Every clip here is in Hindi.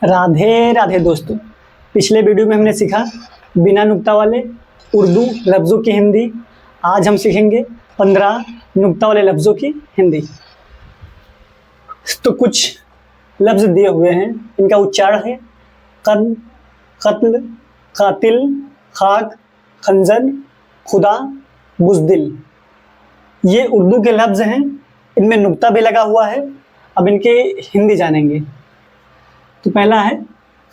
राधे राधे दोस्तों। पिछले वीडियो में हमने सीखा बिना नुक्ता वाले उर्दू लफ्ज़ों की हिंदी। आज हम सीखेंगे 15 नुक्ता वाले लफ्ज़ों की हिंदी। तो कुछ लफ्ज़ दिए हुए हैं, इनका उच्चारण है कद, कत्ल, कातिल, खाक, खंजर, खुदा, बुज़दिल। ये उर्दू के लफ्ज़ हैं, इनमें नुक्ता भी लगा हुआ है। अब इनके हिंदी जानेंगे। तो पहला है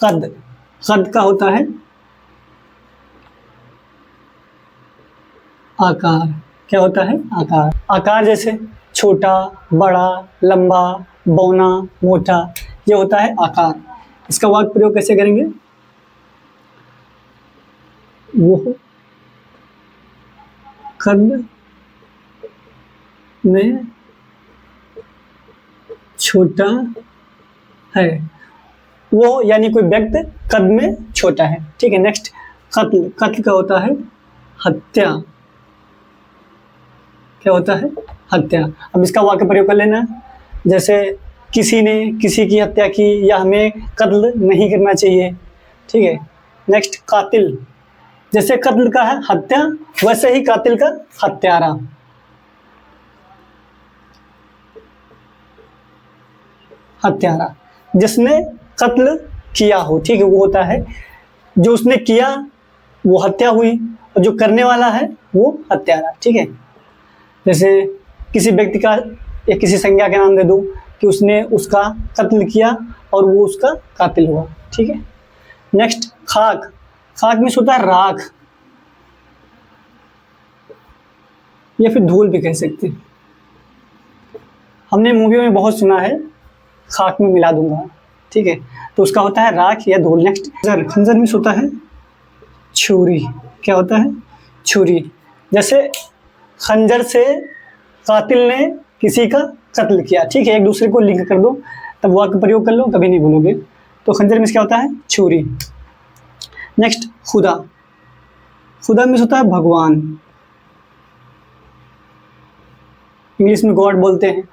कद। कद का होता है आकार। क्या होता है? आकार। आकार जैसे छोटा, बड़ा, लंबा, बौना, मोटा, ये होता है आकार। इसका वाक्य प्रयोग कैसे करेंगे? वो कद में छोटा है। वो यानी कोई व्यक्ति कद में छोटा है। ठीक है। नेक्स्ट कत्ल। कत्ल का होता है हत्या। क्या होता है? हत्या। अब इसका वाक्य प्रयोग कर लेना, जैसे किसी ने किसी की हत्या की, या हमें कत्ल नहीं करना चाहिए। ठीक है। नेक्स्ट कातिल। जैसे कत्ल का है हत्या, वैसे ही कातिल का हत्यारा। हत्यारा जिसने कत्ल किया हो। ठीक है। वो होता है जो उसने किया वो हत्या हुई, और जो करने वाला है वो हत्यारा। ठीक है। जैसे किसी व्यक्ति का या किसी संज्ञा का नाम दे दूं कि उसने उसका कत्ल किया और वो उसका कातिल हुआ। ठीक है। नेक्स्ट खाक। खाक में होता है राख, या फिर धूल भी कह सकते हैं। हमने मूवियों में बहुत सुना है खाक में मिला दूंगा। ठीक है। तो उसका होता है राख या धूल। नेक्स्ट खंजर। खंजर में होता है छुरी। क्या होता है? छुरी। जैसे खंजर से कातिल ने किसी का कत्ल किया। ठीक है। एक दूसरे को लिंक कर दो, तब वाक्य प्रयोग कर लो, कभी नहीं भूलोगे। तो खंजर में क्या होता है? छुरी। नेक्स्ट खुदा। खुदा में होता है भगवान। इंग्लिश में गॉड बोलते हैं।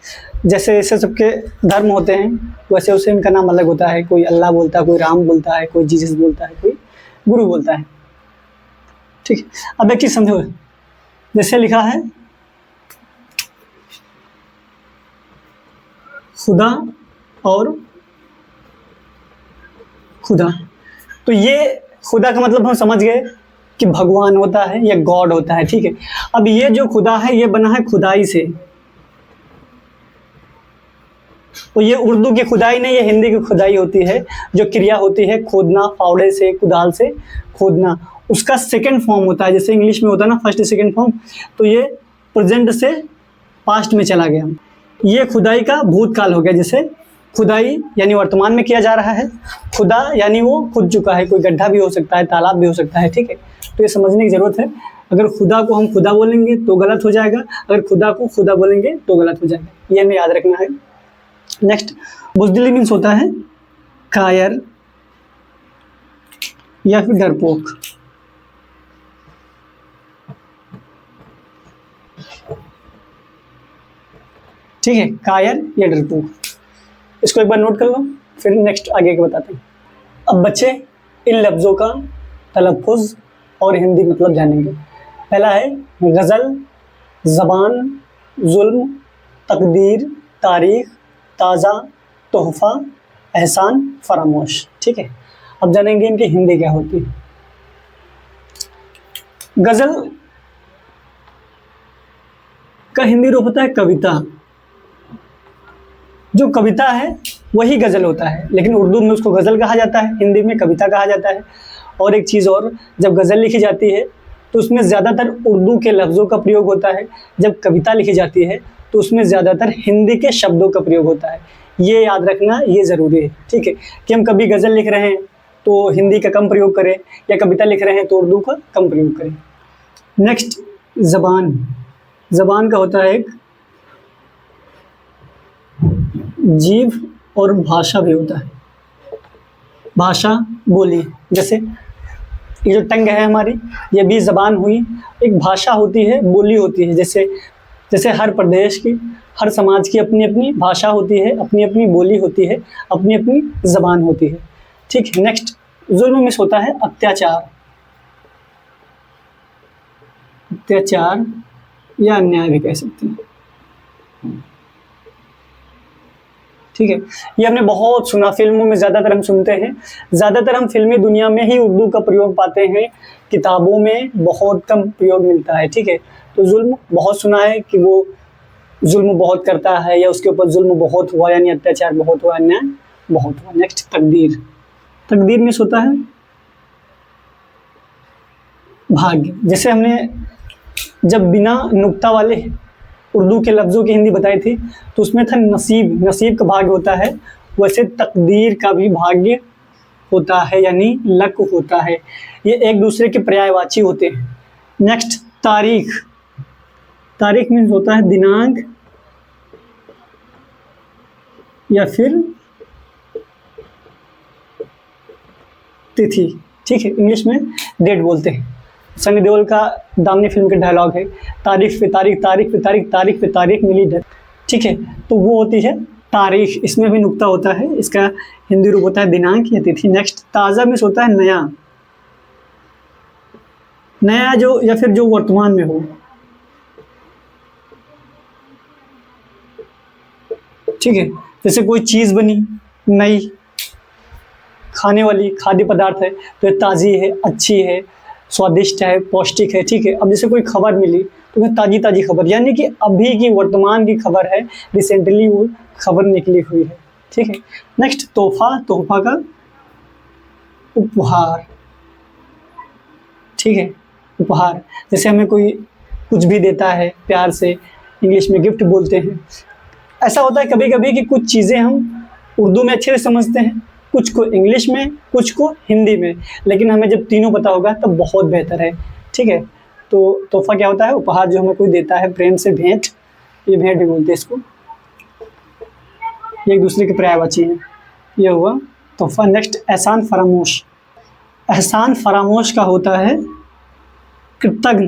जैसे जैसे सबके धर्म होते हैं वैसे वैसे इनका नाम अलग होता है। कोई अल्लाह बोलता है, कोई राम बोलता है, कोई जीसस बोलता है, कोई गुरु बोलता है। ठीक है। अब एक चीज समझो, जैसे लिखा है खुदा और खुदा, तो ये खुदा का मतलब हम समझ गए कि भगवान होता है या गॉड होता है। ठीक है। अब ये जो खुदा है ये बना है खुदाई से। तो ये उर्दू की खुदाई नहीं, ये हिंदी की खुदाई होती है। जो क्रिया होती है खोदना, फावड़े से, कुदाल से खोदना, उसका सेकंड फॉर्म होता है। जैसे इंग्लिश में होता है ना फर्स्ट सेकंड फॉर्म, तो ये प्रेजेंट से पास्ट में चला गया। ये खुदाई का भूतकाल हो गया। जैसे खुदाई यानी वर्तमान में किया जा रहा है, खुदा यानी वो खुद चुका है। कोई गड्ढा भी हो सकता है, तालाब भी हो सकता है। ठीक है। तो ये समझने की ज़रूरत है। अगर खुदा को हम खुदा बोलेंगे तो गलत हो जाएगा, अगर खुदा को खुदा बोलेंगे तो गलत हो जाएगा। ये हमें याद रखना है। नेक्स्ट बुज़दिल मीन्स होता है कायर या फिर डरपोक। ठीक है। कायर या डरपोक, इसको एक बार नोट कर लो, फिर नेक्स्ट आगे के बताते हैं। अब बच्चे इन लफ्ज़ों का तलफ़ुज़ और हिंदी मतलब जानेंगे। पहला है गज़ल, ज़बान, जुल्म, तकदीर, तारीख़, ताज़ा, तोहफ़ा, एहसान, फरामोश। ठीक है। अब जानेंगे इनकी हिंदी क्या होती है। गज़ल का हिंदी रूप होता है कविता। जो कविता है वही गज़ल होता है, लेकिन उर्दू में उसको गज़ल कहा जाता है, हिंदी में कविता कहा जाता है। और एक चीज़ और, जब गज़ल लिखी जाती है तो उसमें ज़्यादातर उर्दू के लफ्ज़ों का प्रयोग होता है। जब कविता लिखी जाती है तो उसमें ज़्यादातर हिंदी के शब्दों का प्रयोग होता है। ये याद रखना, ये ज़रूरी है। ठीक है। कि हम कभी गज़ल लिख रहे हैं तो हिंदी का कम प्रयोग करें, या कविता लिख रहे हैं तो उर्दू का कम प्रयोग करें। नेक्स्ट ज़बान। ज़बान का होता है एक जीव और भाषा भी होता है। भाषा बोली, जैसे ये जो टंग है हमारी, ये भी ज़बान हुई। एक भाषा होती है, बोली होती है। जैसे जैसे हर प्रदेश की, हर समाज की अपनी अपनी भाषा होती है, अपनी अपनी बोली होती है, अपनी अपनी ज़बान होती है। ठीक है। नेक्स्ट, जुल्म में होता है अत्याचार, अत्याचार या अन्याय भी कह सकते हैं, ठीक है। ये हमने बहुत सुना, फिल्मों में ज़्यादातर हम सुनते हैं, ज़्यादातर हम फिल्मी दुनिया में ही उर्दू का प्रयोग पाते हैं, किताबों में बहुत कम प्रयोग मिलता है, ठीक है। तो जुल्म बहुत सुना है कि वो जुल्म बहुत करता है या उसके ऊपर जुल्म बहुत हुआ, यानी अत्याचार बहुत हुआ, अन्याय बहुत हुआ। नेक्स्ट, तकदीर, तकदीर में होता है भाग्य। जैसे हमने जब बिना नुक्ता वाले उर्दू के लफ्ज़ों की हिंदी बताई थी तो उसमें था नसीब, नसीब का भाग्य होता है, वैसे तकदीर का भी भाग्य होता है, यानी लक होता है। ये एक दूसरे के पर्यायवाची होते हैं। नेक्स्ट, तारीख, तारीख मीन्स होता है दिनांक या फिर तिथि, ठीक है। इंग्लिश में डेट बोलते हैं। सनी देओल का दामनी फिल्म का डायलॉग है, तारीख पे तारीख, तारीख पे तारीख, तारीख पे तारीख मिली डेट, ठीक है। तो वो होती है तारीख, इसमें भी नुक्ता होता है, इसका हिंदी रूप होता है दिनांक या तिथि। नेक्स्ट, ताज़ा में होता है नया, नया जो या फिर जो वर्तमान में हो, ठीक है। जैसे कोई चीज़ बनी नई, खाने वाली खाद्य पदार्थ है तो ये ताज़ी है, अच्छी है, स्वादिष्ट है, पौष्टिक है, ठीक है। अब जैसे कोई खबर मिली तो मैं ताज़ी ताज़ी खबर, यानी कि अभी की वर्तमान की खबर है, रिसेंटली वो खबर निकली हुई है, ठीक है। नेक्स्ट, तोहफा, तोहफा का उपहार, ठीक है, उपहार। जैसे हमें कोई कुछ भी देता है प्यार से, इंग्लिश में गिफ्ट बोलते हैं। ऐसा होता है कभी कभी कि कुछ चीज़ें हम उर्दू में अच्छे से समझते हैं, कुछ को इंग्लिश में, कुछ को हिंदी में, लेकिन हमें जब तीनों पता होगा तब बहुत बेहतर है, ठीक है। तो तोहफा क्या होता है? उपहार जो हमें कोई देता है प्रेम से, भेंट, ये भेंट भी बोलते हैं इसको, ये एक दूसरे के पर्यायवाची हैं। ये हुआ तोहफा। नेक्स्ट, एहसान फरामोश, एहसान फरामोश का होता है कृतज्ञ,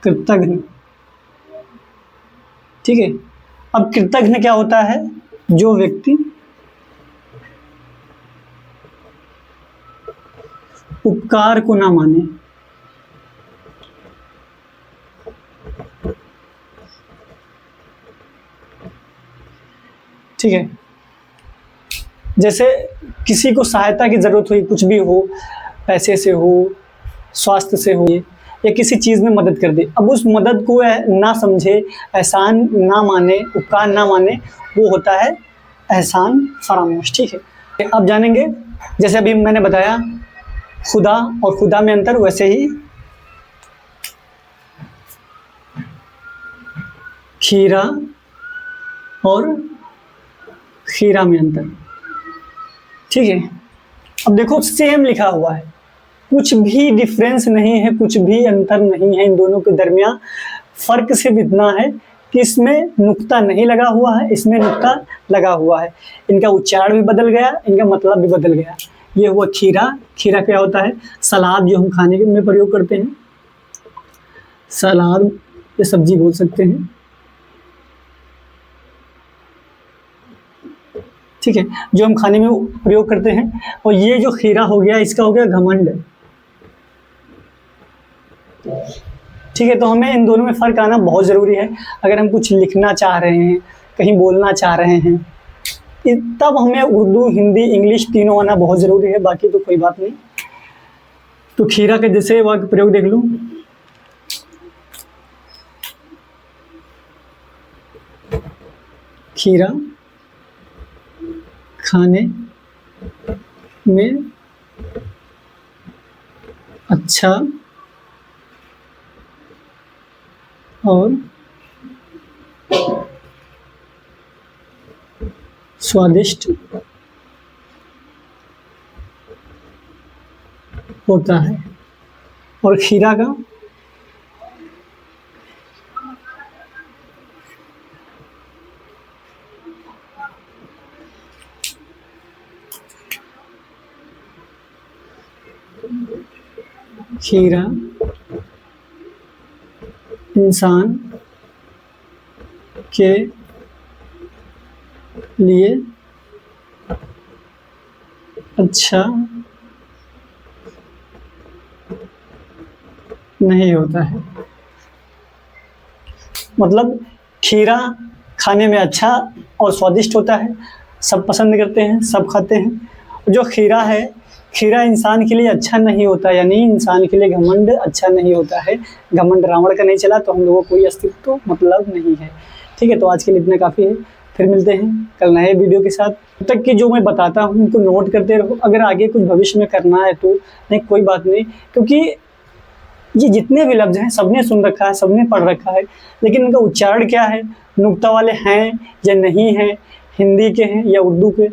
कृतज्ञ, ठीक है। अब कृतज्ञ क्या होता है? जो व्यक्ति उपकार को ना माने, ठीक है। जैसे किसी को सहायता की ज़रूरत हुई, कुछ भी हो, पैसे से हो, स्वास्थ्य से हो, या किसी चीज़ में मदद कर दे, अब उस मदद को ना समझे, एहसान ना माने, उपकार ना माने, वो होता है एहसान फरामोश, ठीक है। अब जानेंगे, जैसे अभी मैंने बताया खुदा और खुदा में अंतर, वैसे ही खीरा और खीरा में अंतर, ठीक है। अब देखो सेम लिखा हुआ है, कुछ भी डिफरेंस नहीं है, कुछ भी अंतर नहीं है इन दोनों के दरमियान। फ़र्क सिर्फ इतना है कि इसमें नुक्ता नहीं लगा हुआ है, इसमें नुक्ता लगा हुआ है। इनका उच्चारण भी बदल गया, इनका मतलब भी बदल गया। ये हुआ खीरा। खीरा क्या होता है? सलाद जो हम खाने के में प्रयोग करते हैं, सलाद या सब्जी बोल सकते हैं, ठीक है, जो हम खाने में प्रयोग करते हैं। और ये जो खीरा हो गया, इसका हो गया घमंड, ठीक है। तो हमें इन दोनों में फ़र्क आना बहुत ज़रूरी है। अगर हम कुछ लिखना चाह रहे हैं, कहीं बोलना चाह रहे हैं, तब हमें उर्दू, हिंदी, इंग्लिश तीनों आना बहुत ज़रूरी है, बाकी तो कोई बात नहीं। तो खीरा के जैसे वाक्य प्रयोग देख लूँ, खीरा खाने में अच्छा और स्वादिष्ट होता है। और खीरा का खीरा इंसान के लिए अच्छा, नहीं होता है। मतलब खीरा खाने में अच्छा और स्वादिष्ट होता है, सब पसंद करते हैं, सब खाते हैं। जो खीरा है, खीरा इंसान के लिए अच्छा नहीं होता, यानी इंसान के लिए घमंड अच्छा नहीं होता है। घमंड रावण का नहीं चला तो हम लोगों को कोई अस्तित्व तो मतलब नहीं है। ठीक है, तो आज के लिए इतना काफ़ी है। फिर मिलते हैं कल नए वीडियो के साथ। तब तक कि जो मैं बताता हूँ उनको नोट करते रहो, अगर आगे कुछ भविष्य में करना है तो नहीं, कोई बात नहीं, क्योंकि ये जितने भी लफ्ज़ हैं सबने सुन रखा है, सबने पढ़ रखा है, लेकिन इनका उच्चारण क्या है, नुक्ता वाले हैं या नहीं हैं, हिंदी के हैं या उर्दू के,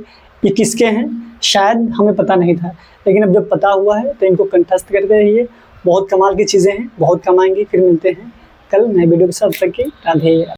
ये किसके हैं, शायद हमें पता नहीं था। लेकिन अब जब पता हुआ है तो इनको कंठस्थ करते रहिए। बहुत कमाल की चीज़ें हैं, बहुत कमाएंगे। फिर मिलते हैं कल नए वीडियो के साथ। तक की राधे।